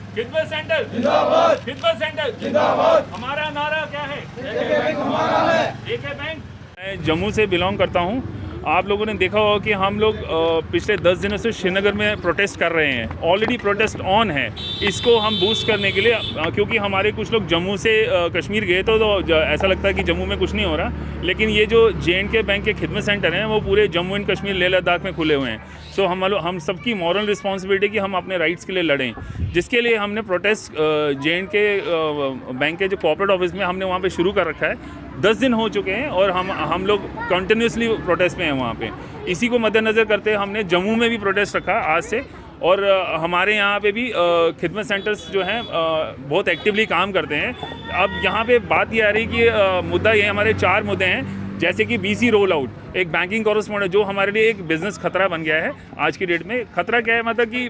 खिदमत सेंटर जिंदाबाद, खिदमत सेंटर जिंदाबाद। हमारा नारा क्या है? जेके बैंक हमारा है। जेके बैंक। मैं जम्मू से बिलोंग करता हूँ। आप लोगों ने देखा होगा कि हम लोग पिछले 10 दिनों से श्रीनगर में प्रोटेस्ट कर रहे हैं। ऑलरेडी प्रोटेस्ट ऑन है। इसको हम बूस्ट करने के लिए क्योंकि हमारे कुछ लोग जम्मू से कश्मीर गए तो ऐसा लगता है कि जम्मू में कुछ नहीं हो रहा, लेकिन ये जो J&K बैंक के खिदमत सेंटर हैं वो पूरे जम्मू एंड कश्मीर लेह लद्दाख में खुले हुए हैं। सो हम सबकी मॉरल रिस्पॉन्सिबिलिटी कि हम अपने राइट्स के लिए लड़ें, जिसके लिए हमने प्रोटेस्ट J&K बैंक के जो कॉर्पोरेट ऑफिस में हमने वहाँ पे शुरू कर रखा है। 10 दिन हो चुके हैं और हम लोग कंटिन्यूसली प्रोटेस्ट में हैं वहाँ पे। इसी को मद्देनज़र करते हमने जम्मू में भी प्रोटेस्ट रखा आज से, और हमारे यहाँ पे भी खिदमत सेंटर्स जो हैं बहुत एक्टिवली काम करते हैं। अब यहाँ पे बात ये आ रही कि मुद्दा ये हमारे 4 मुद्दे हैं, जैसे कि BC रोल आउट, एक बैंकिंग कॉरेस्पॉन्डेंट जो हमारे लिए एक बिज़नेस खतरा बन गया है आज की डेट में। खतरा क्या है, मतलब कि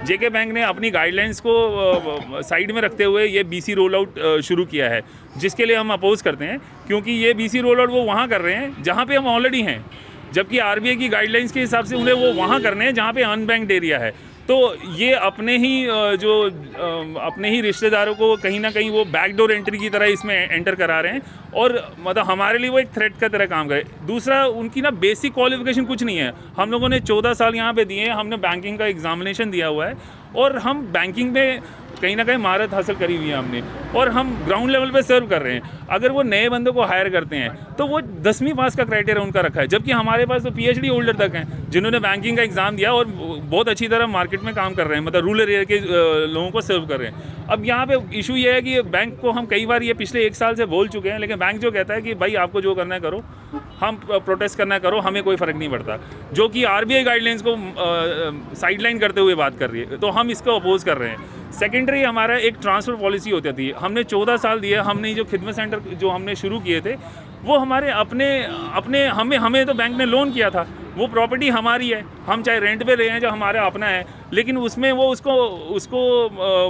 JK बैंक ने अपनी गाइडलाइंस को साइड में रखते हुए ये BC रोल आउट शुरू किया है, जिसके लिए हम अपोज़ करते हैं, क्योंकि ये BC रोल आउट वो वहाँ कर रहे हैं जहाँ पे हम ऑलरेडी हैं, जबकि RBI की गाइडलाइंस के हिसाब से उन्हें वो वहाँ करने हैं जहाँ पे अनबैंक्ड एरिया है। तो ये अपने ही रिश्तेदारों को कहीं ना कहीं वो बैकडोर एंट्री की तरह इसमें एंटर करा रहे हैं, और मतलब हमारे लिए वो एक थ्रेट का तरह काम करे। दूसरा, उनकी ना बेसिक क्वालिफिकेशन कुछ नहीं है। हम लोगों ने 14 साल यहाँ पे दिए हैं, हमने बैंकिंग का एग्जामिनेशन दिया हुआ है, और हम बैंकिंग में कहीं ना कहीं महारत हासिल करी हुई है हमने, और हम ग्राउंड लेवल पे सर्व कर रहे हैं। अगर वो नए बंदों को हायर करते हैं तो वो 10वीं पास का क्राइटेरिया उनका रखा है, जबकि हमारे पास तो PhD होल्डर तक हैं जिन्होंने बैंकिंग का एग्ज़ाम दिया और बहुत अच्छी तरह मार्केट में काम कर रहे हैं, मतलब रूरल एरिया के लोगों को सर्व कर रहे हैं। अब यहाँ पे इशू ये है कि बैंक को हम कई बार ये पिछले 1 साल से बोल चुके हैं, लेकिन बैंक जो कहता है कि भाई आपको जो करना है करो, हम प्रोटेस्ट करना है करो, हमें कोई फ़र्क नहीं पड़ता, जो कि RBI गाइडलाइंस को साइडलाइन करते हुए बात कर रही है, तो हम इसको अपोज़ कर रहे हैं। सेकेंडरी हमारा एक ट्रांसफ़र पॉलिसी होती थी, हमने 14 साल दिए। हमने जो खिदमत सेंटर जो हमने शुरू किए थे वो हमारे अपने हमें तो बैंक ने लोन किया था, वो प्रॉपर्टी हमारी है, हम चाहे रेंट पे रहे हैं, जो हमारा अपना है, लेकिन उसमें वो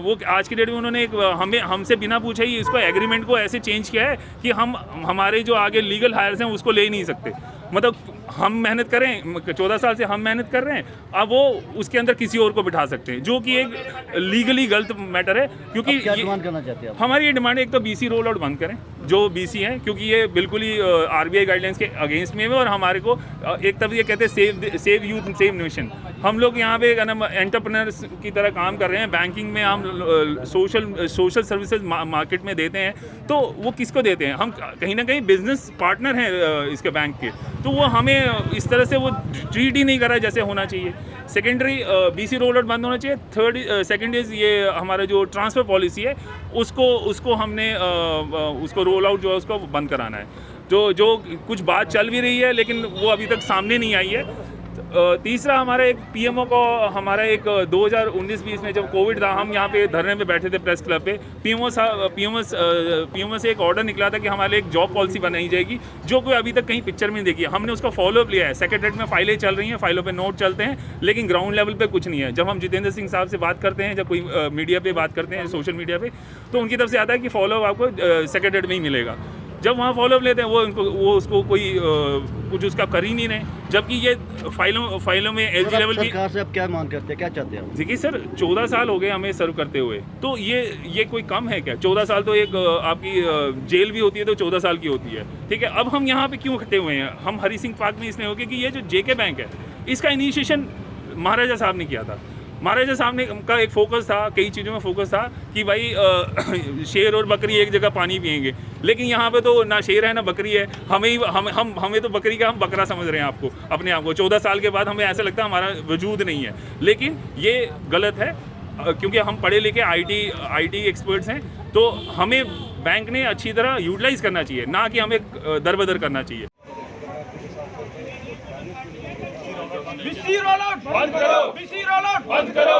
वो आज की डेट में उन्होंने एक हमसे बिना पूछे ही इसको एग्रीमेंट को ऐसे चेंज किया है कि हम हमारे जो आगे लीगल हायर्स हैं उसको ले नहीं सकते। मतलब हम मेहनत करें, 14 साल से हम मेहनत कर रहे हैं, अब वो उसके अंदर किसी और को बिठा सकते हैं, जो कि एक लीगली गलत मैटर है। क्योंकि क्या डिमांड करना चाहते हैं आप? हमारी ये डिमांड है, एक तो BC रोल आउट बंद करें जो BC है, क्योंकि ये बिल्कुल ही RBI गाइडलाइंस के अगेंस्ट में है, और हमारे को एक तरफ ये कहते हैं सेव यूथ सेव नेशन। हम लोग यहाँ पे एंटरप्रेन्योर्स की तरह काम कर रहे हैं। बैंकिंग में हम सोशल सर्विसेज मार्केट में देते हैं, तो वो किसको देते हैं? हम कहीं ना कहीं बिजनेस पार्टनर हैं इसके बैंक के, तो वो हमें इस तरह से वो ट्रीट ही नहीं कर रहा है जैसे होना चाहिए। सेकेंडरी BC रोल आउट बंद होना चाहिए। सेकेंड इज़ ये हमारा जो ट्रांसफ़र पॉलिसी है उसको हमने उसको रोल आउट जो है उसको बंद कराना है। जो कुछ बात चल भी रही है, लेकिन वो अभी तक सामने नहीं आई है। तीसरा हमारा एक PMO को हमारा एक 2019-20 में जब कोविड था, हम यहाँ पे धरने पे बैठे थे प्रेस क्लब पे। PMO से एक ऑर्डर निकला था कि हमारे एक जॉब पॉलिसी बनाई जाएगी, जो कोई अभी तक कहीं पिक्चर में नहीं देखी है। हमने उसका फॉलोअप लिया है, सेक्रेटरीट में फाइलें चल रही हैं, फाइलों पे नोट चलते हैं, लेकिन ग्राउंड लेवल पे कुछ नहीं है। जब हम जितेंद्र सिंह साहब से बात करते हैं, जब कोई मीडिया पे बात करते हैं, सोशल मीडिया पे, तो उनकी तरफ से आता है कि फॉलोअप आपको सेक्रेटरीट में ही मिलेगा। जब वहाँ फॉलोअप लेते हैं वो उसको कोई कुछ उसका कर ही नहीं रहे, जबकि ये फाइलों में LG लेवल भी। सरकार से आप क्या मांग करते हैं, क्या चाहते हैं? देखिए सर, 14 साल हो गए हमें सर्व करते हुए, तो ये कोई कम है क्या? 14 साल तो एक आपकी जेल भी होती है तो 14 साल की होती है, ठीक है। अब हम यहाँ पे क्यों इकट्ठे हुए हैं? हम हरी सिंह पार्क में इसलिए हो गए कि ये जो JK बैंक है, इसका इनिशिएशन महाराजा साहब ने किया था। महाराजा साहब ने का एक फोकस था, कई चीज़ों में फोकस था कि भाई शेर और बकरी एक जगह पानी पिएंगे, लेकिन यहाँ पे तो ना शेर है ना बकरी है। हमें तो बकरी का हम बकरा समझ रहे हैं अपने आप को। 14 साल के बाद हमें ऐसा लगता है हमारा वजूद नहीं है, लेकिन ये गलत है, क्योंकि हम पढ़े लिखे IT एक्सपर्ट्स हैं, तो हमें बैंक ने अच्छी तरह यूटिलाइज़ करना चाहिए, ना कि हमें दरबदर करना चाहिए। BC रोल आउट बंद करो, BC रोल आउट बंद करो,